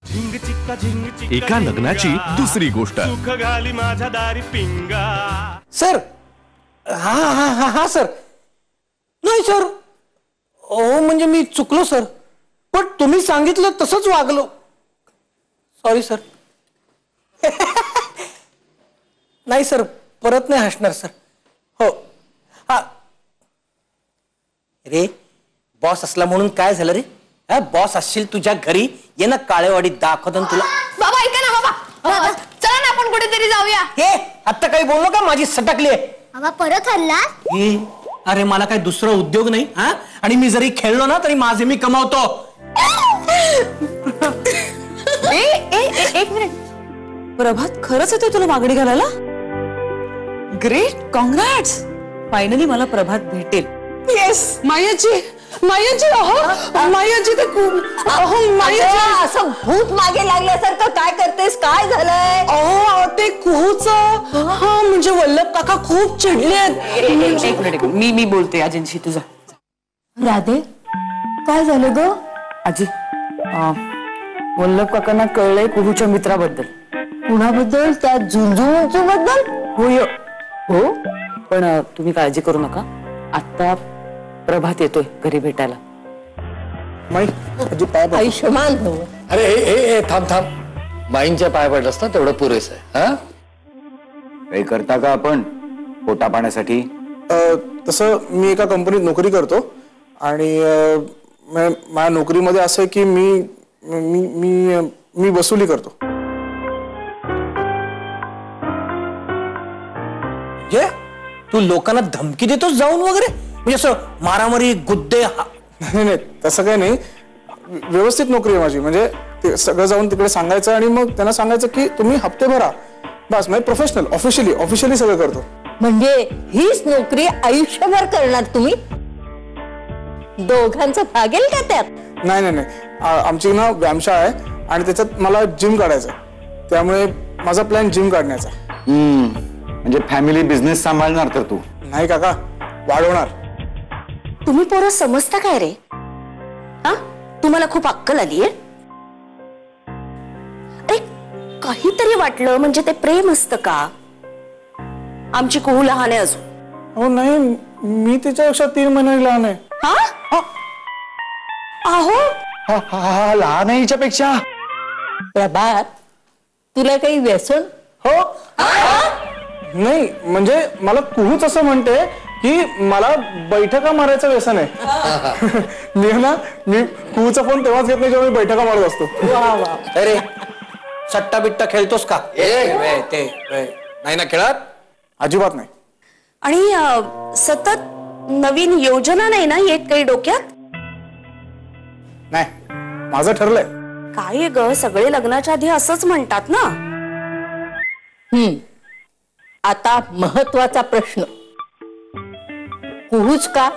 एका लग्नाची दुसरी गोष्ट। सुख घाली माझ्या दारी पिंगा। सर हा हा हा हा सर नाही सर ओ म्हणजे मी चुकलो सर पण तुम्ही सांगितलं तसंच वागलो सॉरी सर नाही सर परत नाही हसणार सर हो हा रे बॉस असला म्हणून काय झालं रे हा बॉस असशील तुझ्या घरी ये ना काळेवाडीत दाखवतो तुला बाबा ऐका ना बाबा चला ना आपण कुठेतरी जाऊया हे आता काही बोललो का माझी सटकली आहे बाबा परत हल्ला अरे मला काही दुसरा उद्योग नाही हा आणि मी जरी खेळलो ना तरी माझे मी कमावतो एक मिनिट प्रभात खरंच येतोय तुला मागणी घालायला ग्रेट कॉंग्रॅट्स फायनली मला प्रभात भेटेल येस मायाजी मायाजी मायाजी ते मायाजी असं भूत मागे लागल्यासारखं काय करतेस काय झालंय अहो ते कुहूच हा म्हणजे वल्लभ काका खूप चिडले आहेत एक मिनिट मी बोलते आजींशी तुझा राधे काय झालं ग आजी वल्लभ काकांना कळलंय कुहूच्या मित्राबद्दल कुणाबद्दल त्या झुंझुंचू बद्दल होय हो पण तुम्ही काळजी करू नका आता प्रभात येतोय घरी भेटायला आयुष्यमान हो अरे ए थांब थांब माईंच्या पाय पडलंस ना तेवढं पुरेस आहे हा काही करता का आपण पोटा पाण्यासाठी तसं मी एका कंपनीत नोकरी करतो आणि माझ्या नोकरीमध्ये असं आहे की मी मी मी मी वसुली करतो जे तू लोकांना धमकी देतोस जाऊन वगैरे म्हणजे असं मारामारी गुद्दे नाही तसं काही नाही व्यवस्थित नोकरी आहे माझी म्हणजे ते सगळं जाऊन तिकडे सांगायचं आणि मग त्यांना सांगायचं की तुम्ही हप्ते भरा बस म्हणजे प्रोफेशनल ऑफिशियली सगळं करतो म्हणजे हीच नोकरी आयुष्यभर करणार तुम्ही दोघांचं भागेल का त्यात नाही आमची ना व्यायामशाळा आहे आणि त्याच्यात मला जिम काढायचं त्यामुळे माझा प्लॅन जिम काढण्याचा म्हणजे फॅमिली बिझनेस सांभाळणार तर तू नाही काका वाढवणार तुम्ही पोरं समजता काय रे हा तुम्हाला खूप अक्कल आलीये अरे काहीतरी वाटलं म्हणजे ते प्रेम असतं का आमची कुहू लहान आहे अजून हो नाही मी तिच्यापेक्षा 3 महिन्यांनी लहान आहे हा अहो लहान आहे हिच्यापेक्षा प्रभात तुला काही व्यसन हो नाही म्हणजे मला कुहूच असं म्हणते की मला बैठका मारायचं व्यसन आहे मी कुहूचा फोन तेव्हाच घेत नाही जेव्हा मी बैठका मारत असतो अरे सट्टा बिट्टा खेळतोस का ते नाही ना खेळत अजिबात नाही आणि सतत नवीन योजना नाही ना येत काही डोक्यात नाही माझं ठरलंय काय ग सगळे लग्नाच्या आधी असंच म्हणतात ना आता महत्वाचा प्रश्न कुहूच का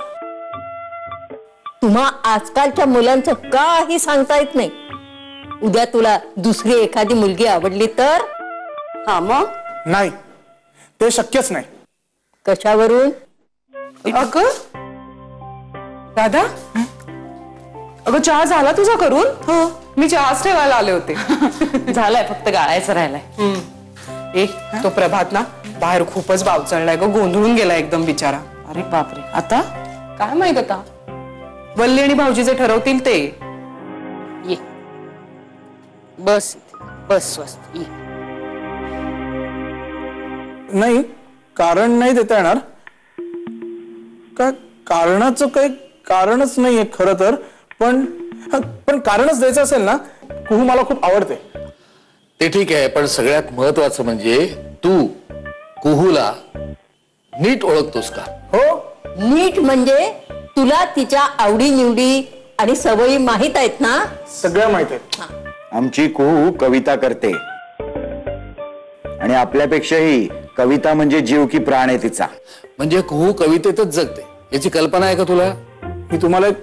तुम्हा आजकालच्या मुलांचं काही सांगता येत नाही उद्या तुला दुसरी एखादी मुलगी आवडली तर हा मग नाही ते शक्यच नाही कशावरून अगं दादा अगं चहा झाला तुझा करून हो मी चहाच ठेवायला आले होते झालाय फक्त गाळायचं राहिलाय तो प्रभात ना बाहेर खूपच बावचळलाय ग गोंधळून गेलाय एकदम बिचारा अरे बापरे आता काय माहित आता वल्ली आणि भाऊजी जे ठरवतील ते ये बस बस स्वस्त ये नाही कारण नाही देता येणार का कारणाचं काही कारणच नाहीये खरं तर पण कारणच द्यायचं असेल ना कुहू मला खूप आवडते ते ठीक आहे पण सगळ्यात महत्वाचं म्हणजे तू कुहूला नीट ओळखतोस का हो नीट म्हणजे तुला तिच्या आवडी निवडी आणि सवयी माहित आहेत ना सगळ्या माहित आहेत आमची कुहू कविता करते आणि आपल्यापेक्षाही कविता म्हणजे जीव की प्राण आहे तिचा म्हणजे कुहू कवितेतच जगते याची कल्पना आहे का तुला मी तुम्हाला एक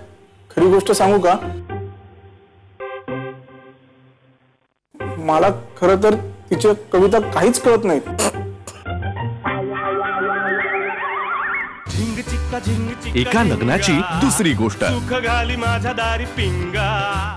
खरी गोष्ट सांगू का मला खरं तर तिची कविता काहीच कळत नाही एका लग्नाची दुसरी गोष्ट। सुख घाली माझ्या दारी पिंगा।